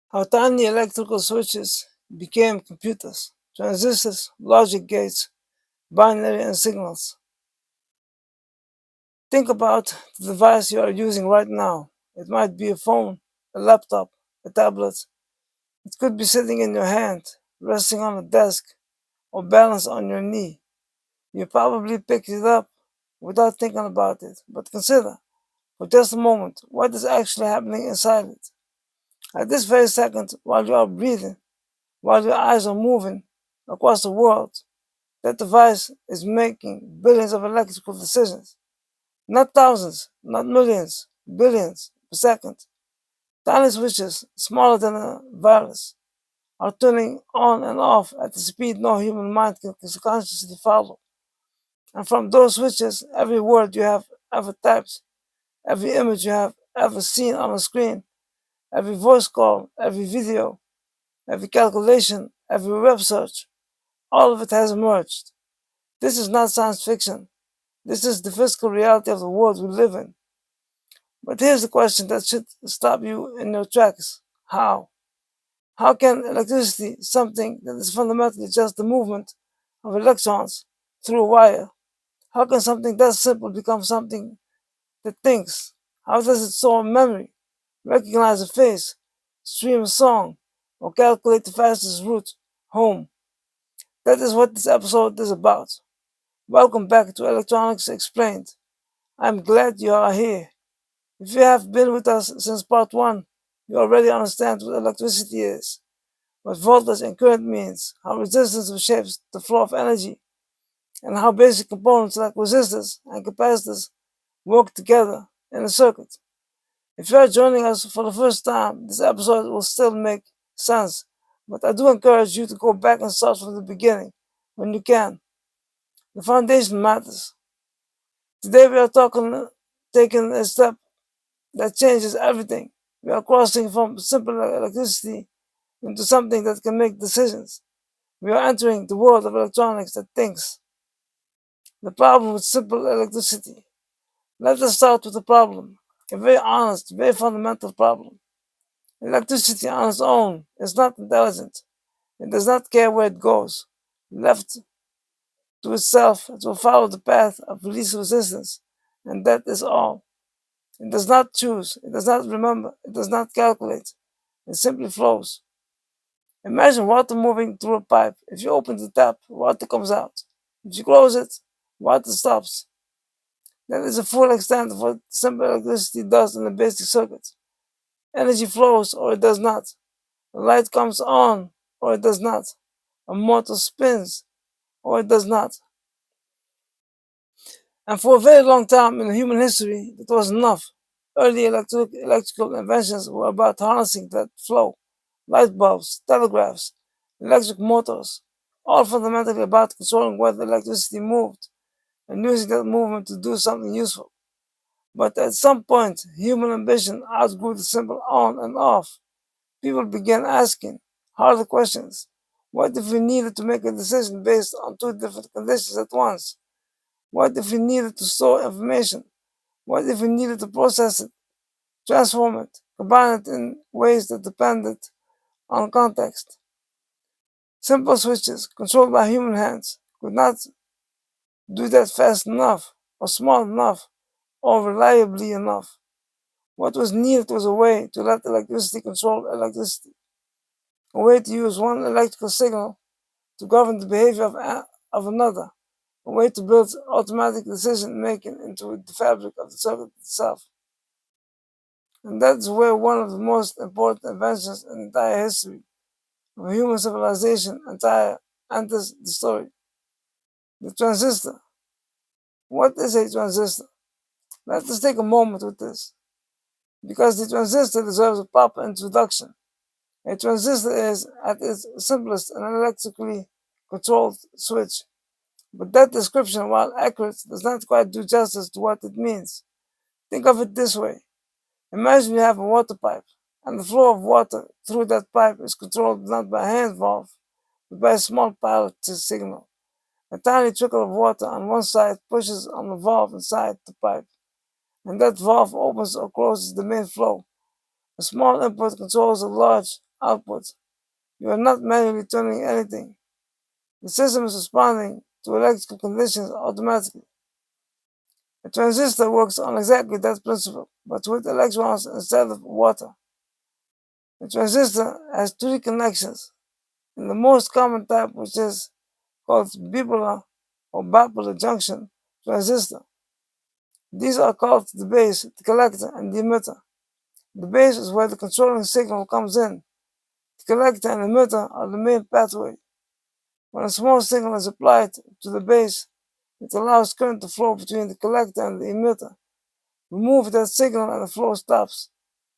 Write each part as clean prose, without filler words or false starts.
How tiny electrical switches became computers, transistors, logic gates, binary and signals. Think about the device you are using right now. It might be a phone, a laptop, a tablet. It could be sitting in your hand, resting on a desk, or balanced on your knee. You probably picked it up without thinking about it. But consider, for just a moment, what is actually happening inside it. At this very second, while you are breathing, while your eyes are moving across the world, that device is making billions of electrical decisions. Not thousands, not millions, billions per second. Tiny switches, smaller than a virus, are turning on and off at the speed no human mind can consciously follow. And from those switches, every word you have ever typed, every image you have ever seen on a screen, every voice call, every video, every calculation, every web search, all of it has emerged. This is not science fiction. This is the physical reality of the world we live in. But here's the question that should stop you in your tracks. How? How can electricity, something that is fundamentally just the movement of electrons through a wire, how can something that simple become something that thinks? How does it store memory, recognize a face, stream a song, or calculate the fastest route home? That is what this episode is about. Welcome back to Electronics Explained. I'm glad you are here. If you have been with us since part 1, you already understand what electricity is, what voltage and current means, how resistance shapes the flow of energy, and how basic components like resistors and capacitors work together in a circuit. If you are joining us for the first time, this episode will still make sense, but I do encourage you to go back and start from the beginning when you can. The foundation matters. Today we are taking a step that changes everything. We are crossing from simple electricity into something that can make decisions. We are entering the world of electronics that thinks. The problem with simple electricity. Let us start with the problem. A very honest, very fundamental problem. Electricity on its own is not intelligent. It does not care where it goes. Left to itself, it will follow the path of least resistance, and that is all. It does not choose, it does not remember, it does not calculate. It simply flows. Imagine water moving through a pipe. If you open the tap, water comes out. If you close it, water stops. That is the full extent of what simple electricity does in a basic circuit. Energy flows or it does not. The light comes on or it does not. A motor spins or it does not. And for a very long time in human history, that was enough. Early electrical inventions were about harnessing that flow. Light bulbs, telegraphs, electric motors, all fundamentally about controlling where the electricity moved and using that movement to do something useful. But at some point, human ambition outgrew the simple on and off. People began asking harder questions. What if we needed to make a decision based on two different conditions at once? What if we needed to store information? What if we needed to process it, transform it, combine it in ways that depended on context? Simple switches controlled by human hands could not do that fast enough, or small enough, or reliably enough. What was needed was a way to let electricity control electricity, a way to use one electrical signal to govern the behavior of another, a way to build automatic decision making into the fabric of the circuit itself. And that's where one of the most important inventions in entire history of human civilization enters the story. The transistor. What is a transistor? Let us take a moment with this, because the transistor deserves a proper introduction. A transistor is, at its simplest, an electrically controlled switch. But that description, while accurate, does not quite do justice to what it means. Think of it this way. Imagine you have a water pipe, and the flow of water through that pipe is controlled not by a hand valve, but by a small pilot signal. A tiny trickle of water on one side pushes on the valve inside the pipe, and that valve opens or closes the main flow. A small input controls a large output. You are not manually turning anything. The system is responding to electrical conditions automatically. A transistor works on exactly that principle, but with electrons instead of water. A transistor has three connections. In the most common type, which is called bipolar or bipolar junction transistor, these are called the base, the collector, and the emitter. The base is where the controlling signal comes in. The collector and emitter are the main pathway. When a small signal is applied to the base, it allows current to flow between the collector and the emitter. Remove that signal and the flow stops.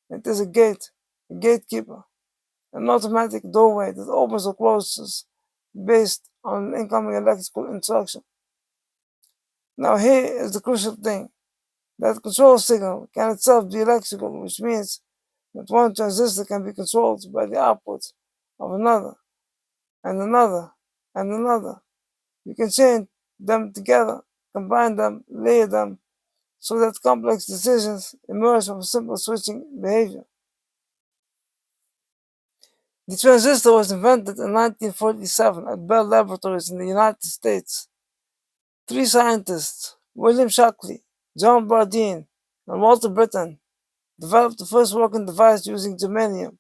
It is a gatekeeper, an automatic doorway that opens or closes based on an incoming electrical instruction. Now here is the crucial thing. That control signal can itself be electrical, which means that one transistor can be controlled by the output of another, and another, and another. You can chain them together, combine them, layer them, so that complex decisions emerge from simple switching behavior. The transistor was invented in 1947 at Bell Laboratories in the United States. Three scientists, William Shockley, John Bardeen, and Walter Britton, developed the first working device using germanium.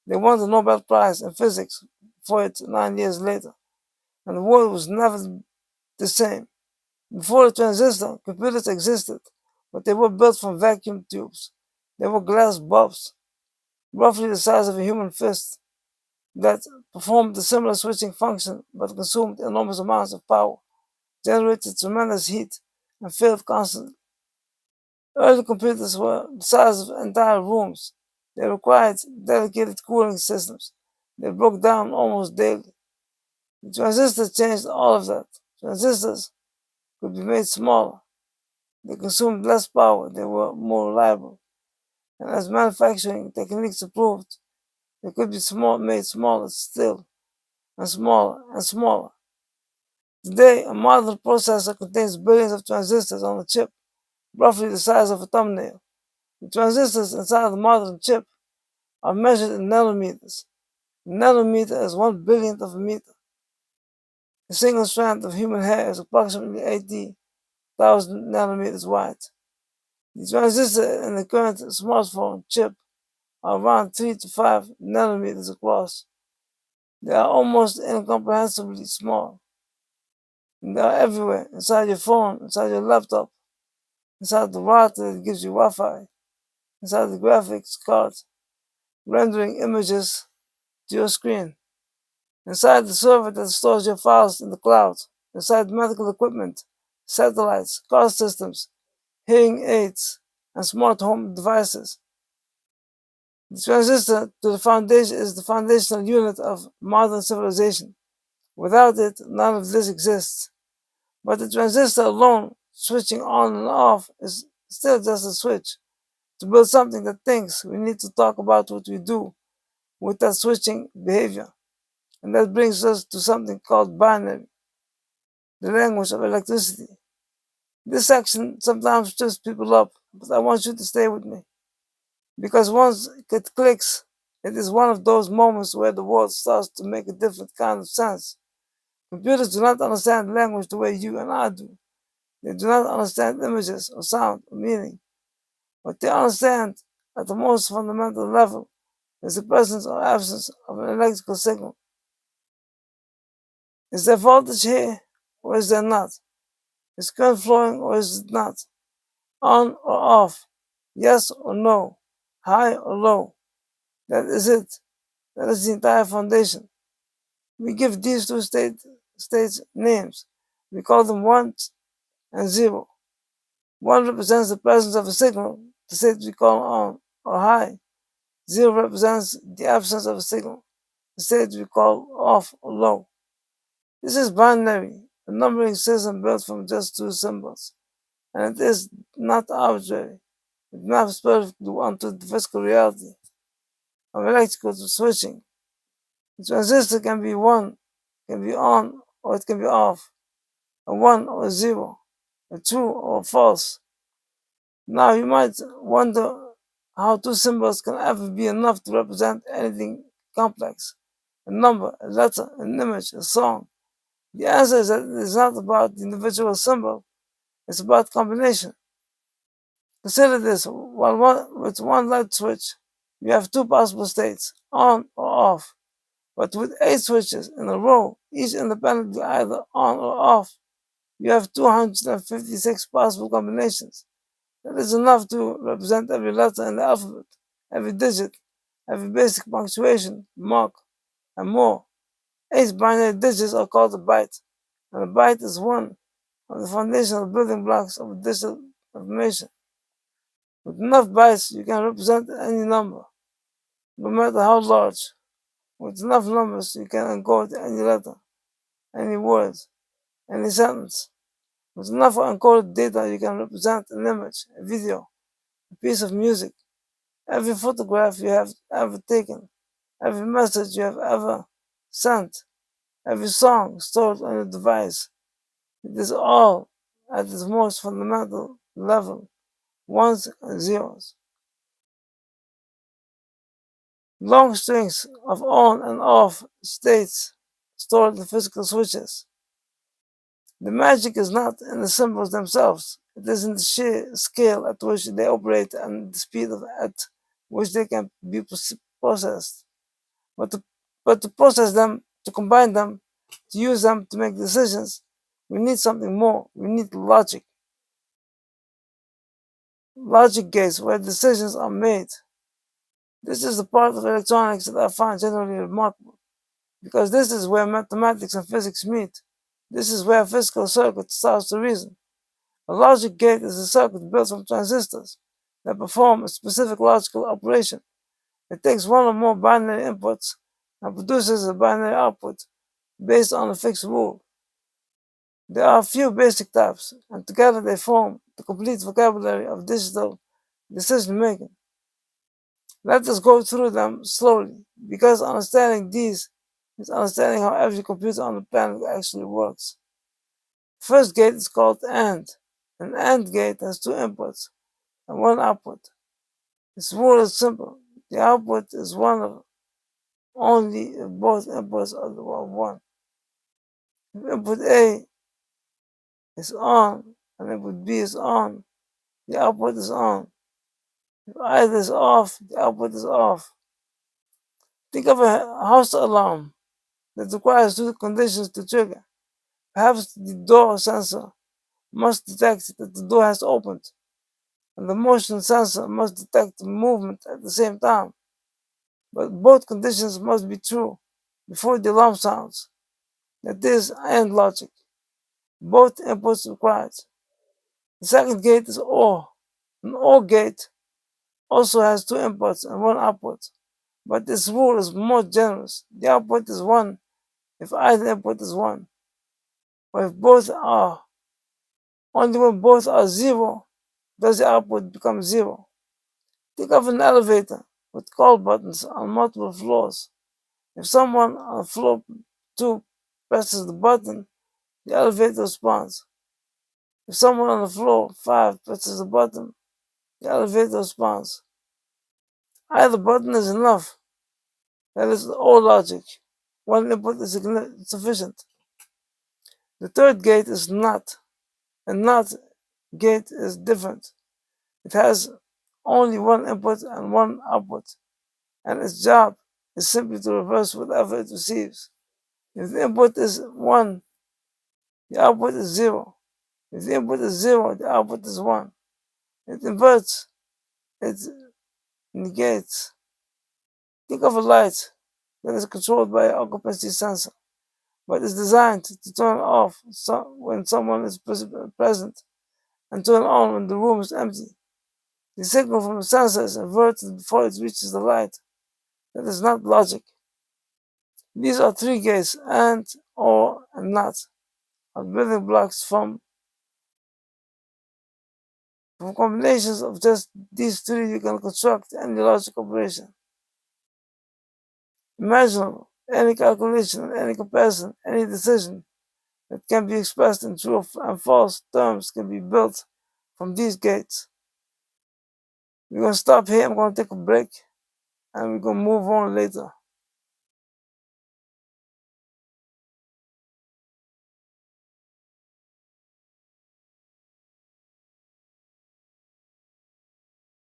They won the Nobel Prize in Physics for it 9 years later, and the world was never the same. Before the transistor, computers existed, but they were built from vacuum tubes. They were glass bulbs, roughly the size of a human fist, that performed a similar switching function but consumed enormous amounts of power, generated tremendous heat, and failed constantly. Early computers were the size of entire rooms. They required dedicated cooling systems. They broke down almost daily. The transistor changed all of that. Transistors could be made smaller. They consumed less power. They were more reliable. And as manufacturing techniques improved, they could be made smaller still, and smaller, and smaller. Today, a modern processor contains billions of transistors on a chip, roughly the size of a thumbnail. The transistors inside the modern chip are measured in nanometers. A nanometer is 1 billionth of a meter. A single strand of human hair is approximately 80,000 nanometers wide. The transistors in the current smartphone chip are around 3 to 5 nanometers across. They are almost incomprehensibly small. And they are everywhere, inside your phone, inside your laptop, inside the router that gives you Wi-Fi, inside the graphics card, rendering images to your screen, inside the server that stores your files in the cloud, inside medical equipment, satellites, car systems, hearing aids, and smart home devices. The transistor to the foundation is the foundational unit of modern civilization. Without it, none of this exists. But the transistor alone, switching on and off, is still just a switch. To build something that thinks, we need to talk about what we do with that switching behavior. And that brings us to something called binary, the language of electricity. This section sometimes trips people up, but I want you to stay with me. Because once it clicks, it is one of those moments where the world starts to make a different kind of sense. Computers do not understand language the way you and I do. They do not understand images or sound or meaning. What they understand at the most fundamental level is the presence or absence of an electrical signal. Is there voltage here or is there not? Is current flowing or is it not? On or off? Yes or no? High or low? That is it. That is the entire foundation. We give these two states names. We call them 1 and 0. 1 represents the presence of a signal, the state we call on or high. 0 represents the absence of a signal, the state we call off or low. This is binary, a numbering system built from just two symbols, and it is not arbitrary. It maps perfectly onto the physical reality of electrical switching. The transistor can be on, or it can be off, a 1 or a 0, a true or a false. Now you might wonder how two symbols can ever be enough to represent anything complex. A number, a letter, an image, a song. The answer is that it is not about the individual symbol, it's about combination. Consider this, with one light switch, you have two possible states, on or off. But with 8 switches in a row, each independently either on or off, you have 256 possible combinations. That is enough to represent every letter in the alphabet, every digit, every basic punctuation, mark, and more. 8 binary digits are called a byte, and a byte is one of the foundational building blocks of digital information. With enough bytes, you can represent any number, no matter how large. With enough numbers, you can encode any letter, any word, any sentence. With enough encoded data, you can represent an image, a video, a piece of music, every photograph you have ever taken, every message you have ever sent, every song stored on your device. It is all at its most fundamental level, ones and zeros. Long strings of on and off states stored in physical switches. The magic is not in the symbols themselves, it is in the sheer scale at which they operate and the speed at which they can be processed. But to process them, to combine them, to use them to make decisions, we need something more. We need logic. Logic gates where decisions are made. This is the part of electronics that I find generally remarkable, because this is where mathematics and physics meet. This is where a physical circuit starts to reason. A logic gate is a circuit built from transistors that perform a specific logical operation. It takes one or more binary inputs and produces a binary output based on a fixed rule. There are a few basic types, and together they form the complete vocabulary of digital decision making. Let us go through them slowly, because understanding these is understanding how every computer on the planet actually works. First gate is called AND. An AND gate has two inputs and one output. Its rule is simple. The output is one of only if both inputs are one. If input A is on and input B is on, the output is on. If either is off, the output is off. Think of a house alarm that requires two conditions to trigger. Perhaps the door sensor must detect that the door has opened, and the motion sensor must detect the movement at the same time. But both conditions must be true before the alarm sounds. That is AND logic. Both inputs required. The second gate is OR. An OR gate also has two inputs and one output, but this rule is more generous. The output is 1 if either input is 1. But if both are, only when both are 0 does the output become 0. Think of an elevator with call buttons on multiple floors. If someone on floor 2 presses the button, the elevator responds. If someone on the floor 5 presses the button, the elevator responds. Either button is enough. That is all logic. One input is sufficient. The third gate is NOT. A NOT gate is different. It has only one input and one output, and its job is simply to reverse whatever it receives. If the input is 1, the output is 0. If the input is 0, the output is 1. It inverts, it negates. Think of a light that is controlled by an occupancy sensor, but is designed to turn off when someone is present and turn on when the room is empty. The signal from the sensor is inverted before it reaches the light. That is not logic. These are three gates, AND, OR, and NOT, are building blocks from combinations of just these three. You can construct any logic operation imaginable, any calculation, any comparison, any decision that can be expressed in true and false terms can be built from these gates. We're going to stop here. I'm going to take a break and we're going to move on later.